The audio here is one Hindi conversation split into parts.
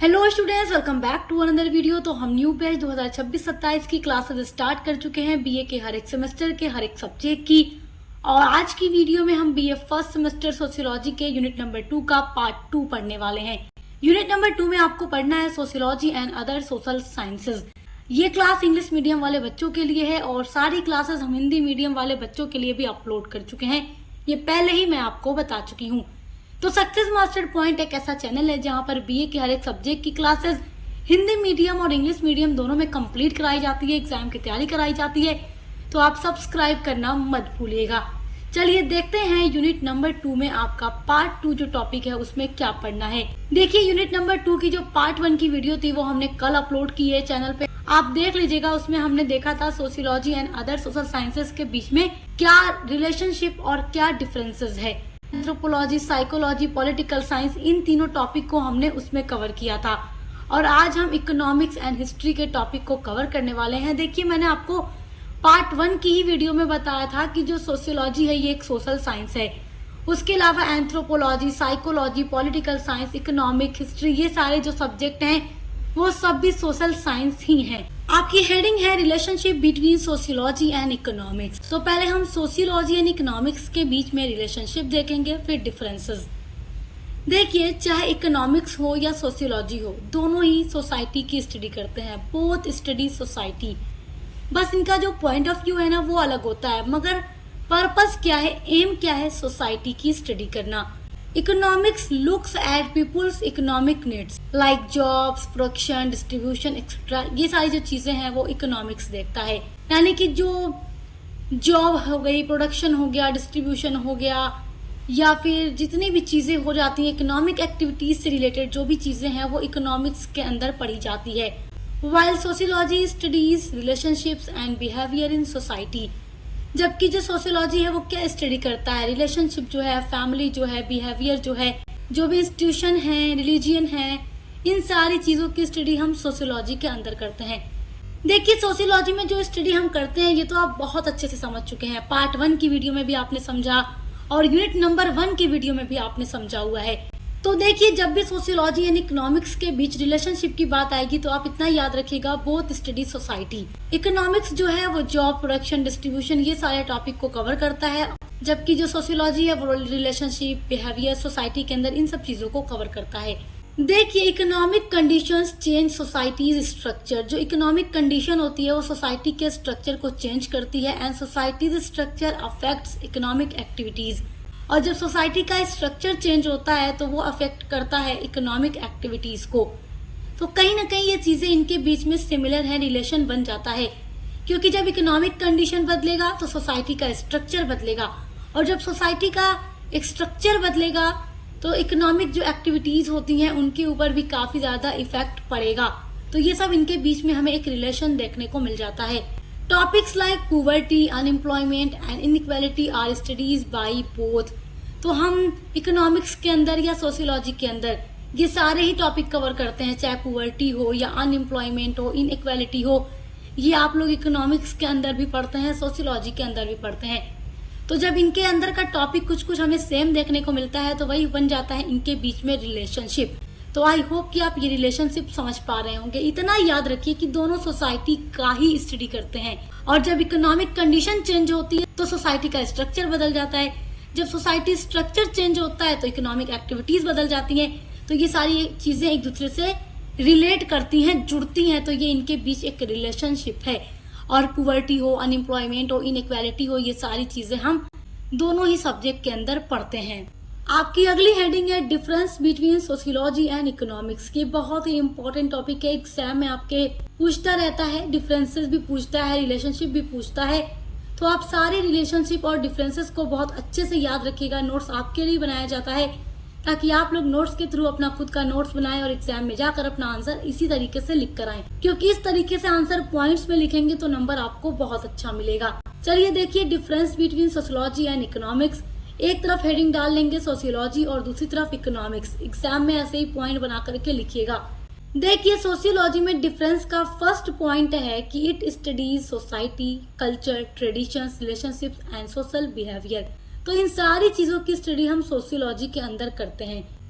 Hello students, welcome back to another video. तो हम न्यू बैच 2026-27 की क्लासेस स्टार्ट कर चुके हैं बीए के हर एक सेमेस्टर के हर एक सब्जेक्ट की। और आज की वीडियो में हम बीए फर्स्ट सेमेस्टर सोशियोलॉजी के यूनिट नंबर 2 का पार्ट 2 पढ़ने वाले हैं। यूनिट नंबर 2 में आपको पढ़ना है sociology and other social sciences. ये क्लास इंग्लिश मीडियम वाले बच्चों के लिए है और सारी क्लासेस हम हिंदी मीडियम वाले बच्चों के लिए भी अपलोड कर चुके हैं। ये पहले ही मैं आपको बता चुकी हूँ। तो सक्सेस मास्टर पॉइंट एक ऐसा चैनल है जहां पर बीए के हर एक सब्जेक्ट की क्लासेस हिंदी मीडियम और इंग्लिश मीडियम दोनों में कंप्लीट कराई जाती है, एग्जाम की तैयारी कराई जाती है। तो आप सब्सक्राइब करना मत भूलिएगा। चलिए देखते हैं यूनिट नंबर 2 में आपका पार्ट 2 जो टॉपिक है उसमें क्या पढ़ना है। देखिए यूनिट नंबर 2 की जो पार्ट 1 की वीडियो थी वो हमने कल अपलोड की है चैनल पे, आप देख लीजिएगा। उसमें हमने देखा था sociology and other social sciences के बीच में क्या रिलेशनशिप और क्या डिफरेंसेस है। एंथ्रोपोलॉजी, साइकोलॉजी, पॉलिटिकल साइंस, इन तीनों टॉपिक को हमने उसमें कवर किया था। और आज हम इकोनॉमिक्स एंड हिस्ट्री के टॉपिक को कवर करने वाले हैं। देखिए मैंने आपको पार्ट 1 की ही वीडियो में बताया था कि जो सोशियोलॉजी है ये एक सोशल साइंस है। उसके अलावा anthropology, psychology, political science, economic, history, ये सारे जो सब्जेक्ट हैं वो सब भी सोशल साइंस ही हैं। आपकी हेडिंग है relationship between sociology and economics. तो पहले हम सोशियोलॉजी एंड इकोनॉमिक्स के बीच में रिलेशनशिप देखेंगे, फिर डिफरेंसेस। देखिए चाहे इकोनॉमिक्स हो या सोशियोलॉजी हो, दोनों ही सोसाइटी की स्टडी करते हैं। बोथ स्टडी सोसाइटी, बस इनका जो पॉइंट ऑफ व्यू है ना वो अलग होता है, मगर पर्पस क्या है, एम क्या है, सोसाइटी की स्टडी करना। Economics looks at people's economic needs like jobs, production, distribution, etc. ये सारी जो चीजें हैं वो इकोनॉमिक्स देखता है। यानी कि जो जॉब हो गई, प्रोडक्शन हो गया, डिस्ट्रीब्यूशन हो गया, या फिर जितनी भी चीजें हो जाती हैं इकोनॉमिक एक्टिविटीज से रिलेटेड जो भी चीजें हैं वो इकोनॉमिक्स के अंदर पढ़ी जाती है। While sociology studies relationships and behavior in society, जबकि जो सोशियोलॉजी है वो क्या स्टडी करता है, रिलेशनशिप जो है, फैमिली जो है, बिहेवियर जो है, जो भी इंस्टीट्यूशन है, रिलीजियन है, इन सारी चीज़ों की स्टडी हम सोशियोलॉजी के अंदर करते हैं। देखिए सोशियोलॉजी में जो स्टडी हम करते हैं ये तो आप बहुत अच्छे से समझ चुके हैं। पार्ट 1 की वीडियो में भी आपने समझा और यूनिट नंबर 1 की वीडियो में भी आपने समझा हुआ है। तो देखिए जब भी सोशियोलॉजी एंड इकोनॉमिक्स के बीच रिलेशनशिप की बात आएगी तो आप इतना याद रखिएगा, बोथ स्टडी सोसाइटी। इकोनॉमिक्स जो है वो जॉब, प्रोडक्शन, डिस्ट्रीब्यूशन, ये सारे टॉपिक को कवर करता है, जबकि जो सोशियोलॉजी है वो रिलेशनशिप, बिहेवियर, सोसाइटी के अंदर इन सब चीजों को कवर करता है। देखिए economic conditions change societies structure. जो इकोनॉमिक कंडीशन होती है वो सोसाइटी के स्ट्रक्चर को चेंज करती है and societies structure affects economic activities. और जब सोसाइटी का स्ट्रक्चर चेंज होता है तो वो अफेक्ट करता है इकोनॉमिक एक्टिविटीज को। तो कहीं ना कहीं ये चीजें इनके बीच में सिमिलर है, रिलेशन बन जाता है। क्योंकि जब इकोनॉमिक कंडीशन बदलेगा तो सोसाइटी का स्ट्रक्चर बदलेगा, और जब सोसाइटी का एक स्ट्रक्चर बदलेगा तो इकोनॉमिक जो एक्टिविटीज होती हैं उनके ऊपर भी काफी ज्यादा इफेक्ट पड़ेगा। तो ये सब इनके बीच में हमें एक रिलेशन देखने को मिल जाता है। Topics like poverty, unemployment and inequality are studies by both. तो हम इकोनॉमिक्स के अंदर या सोशियोलॉजी के अंदर ये सारे ही टॉपिक कवर करते हैं, चाहे पुवर्टी हो या अनएम्प्लॉयमेंट हो, इनइक्वालिटी हो। ये आप लोग इकोनॉमिक्स के अंदर भी पढ़ते हैं, सोशियोलॉजी के अंदर भी पढ़ते हैं। तो जब इनके अंदर का टॉपिक कुछ कुछ हमें सेम देखने को मिलता है तो वही बन जाता है इनके बीच में रिलेशनशिप। तो आई होप कि आप ये रिलेशनशिप समझ पा रहे होंगे। इतना याद रखिए कि दोनों सोसाइटी का ही स्टडी करते हैं, और जब इकोनॉमिक कंडीशन चेंज होती है तो सोसाइटी का स्ट्रक्चर बदल जाता है। जब सोसाइटी स्ट्रक्चर चेंज होता है तो इकोनॉमिक एक्टिविटीज बदल जाती हैं। तो ये सारी चीजें एक दूसरे से रिलेट करती हैं, जुड़ती हैं, तो ये इनके बीच एक रिलेशनशिप है। और पुवर्टी हो, अनएम्प्लॉयमेंट हो, इनइक्वालिटी हो, ये सारी चीजें हम दोनों ही सब्जेक्ट के अंदर पढ़ते हैं। आपकी अगली हेडिंग है difference between sociology and economics. ये बहुत ही इंपॉर्टेंट टॉपिक है, एग्जाम में आपके पूछता रहता है, डिफरेंसेस भी पूछता है, रिलेशनशिप भी पूछता है। तो आप सारे रिलेशनशिप और डिफरेंसेस को बहुत अच्छे से याद रखिएगा। नोट्स आपके लिए बनाया जाता है ताकि आप लोग नोट्स के थ्रू अपना खुद का नोट्स बनाएं और एग्जाम में जाकर अपना आंसर इसी तरीके से लिख कर आएं, क्योंकि इस तरीके से आंसर पॉइंट्स में लिखेंगे तो नंबर आपको बहुत अच्छा मिलेगा। चलिए देखिए difference between sociology and economics. एक तरफ हेडिंग डाल लेंगे सोशियोलॉजी और दूसरी तरफ इकोनॉमिक्स। एग्जाम में ऐसे ही पॉइंट बना करके लिखिएगा। देखिए सोशियोलॉजी में डिफरेंस का फर्स्ट पॉइंट है कि it studies society, culture, traditions, relationships and social behaviour. तो इन सारी चीजों की स्टडी हम सोशियोलॉजी के अंदर करते हैं।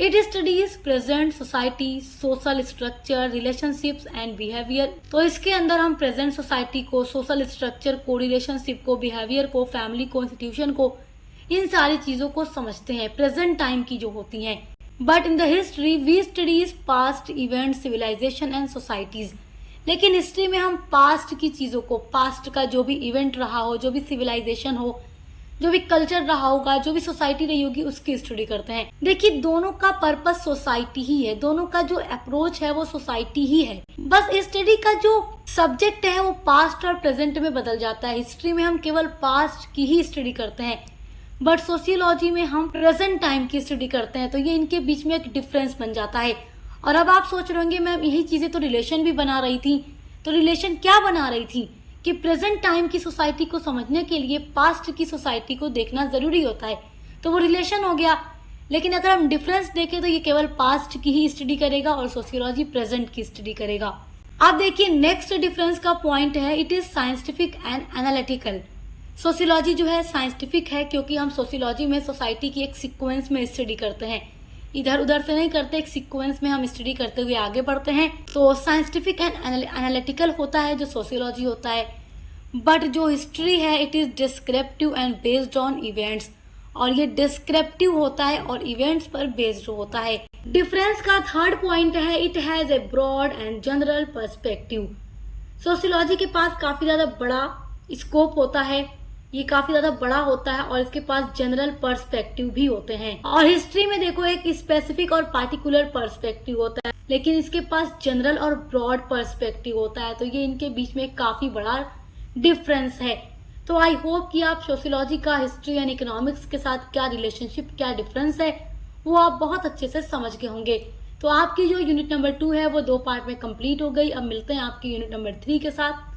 It studies present society, social structure, relationships and behaviour. तो इसके अंदर हम प्रेजेंट सोसाइटी को, सोशल स्ट्रक्चर को, रिलेशनशिप को, बिहेवियर को, फैमिली को, इंस्टीट्यूशन को, इन सारी चीजों को समझते हैं, प्रेजेंट टाइम की जो होती हैं। But in the history we studies past event, civilization and societies. लेकिन हिस्ट्री में हम पास्ट की चीजों को, पास्ट का जो भी इवेंट रहा हो, जो भी सिविलाइजेशन हो, जो भी कल्चर रहा होगा, जो भी सोसाइटी रही होगी, उसकी स्टडी करते हैं। देखिए दोनों का पर्पस सोसाइटी ही है, दोनों का जो अप्रोच है वो सोसाइटी ही है। बस स्टडी का जो सब्जेक्ट है वो पास्ट और प्रेजेंट में बदल जाता है। हिस्ट्री में हम केवल पास्ट की ही स्टडी करते हैं, बट सोशियोलॉजी में हम प्रेजेंट टाइम की स्टडी करते हैं। तो ये इनके बीच में एक डिफरेंस बन जाता है। और अब आप सोच रहे होंगे मैम यही चीजें तो रिलेशन भी बना रही थी, तो रिलेशन क्या बना रही थी कि प्रेजेंट टाइम की सोसाइटी को समझने के लिए पास्ट की सोसाइटी को देखना जरूरी होता है, तो वो रिलेशन हो गया। लेकिन अगर हम डिफरेंस देखें तो ये केवल पास्ट की ही स्टडी करेगा और सोशियोलॉजी प्रेजेंट की स्टडी करेगा। अब देखिए नेक्स्ट डिफरेंस का पॉइंट है, it is scientific and analytical. Sociology जो है साइंटिफिक है क्योंकि हम सोशियोलॉजी में सोसाइटी की एक सीक्वेंस में स्टडी करते हैं, इधर उधर से नहीं करते, एक सीक्वेंस में हम स्टडी करते हुए आगे बढ़ते हैं। तो साइंटिफिक एंड एनालिटिकल होता है जो सोशियोलॉजी होता है। बट जो हिस्ट्री है it is descriptive and based on events, और ये डिस्क्रिप्टिव होता है और इवेंट्स पर बेस्ड होता है। डिफरेंस का थर्ड पॉइंट है, it has a broad and general perspective. Sociology के पास काफी ज्यादा बड़ा स्कोप होता है, ये काफी ज्यादा बड़ा होता है और इसके पास जनरल पर्सपेक्टिव भी होते हैं। और हिस्ट्री में देखो एक स्पेसिफिक और पार्टिकुलर पर्सपेक्टिव होता है, लेकिन इसके पास जनरल और ब्रॉड पर्सपेक्टिव होता है। तो ये इनके बीच में काफी बड़ा डिफरेंस है। तो आई होप कि आप सोशियोलॉजी का हिस्ट्री एंड इकोनॉमिक्स के साथ क्या रिलेशनशिप, क्या डिफरेंस है, वो आप बहुत अच्छे से समझ गए होंगे। तो आपकी जो यूनिट नंबर 2 है वो 2 पार्ट में कंप्लीट हो गई। अब मिलते हैं आपकी यूनिट नंबर 3 के साथ।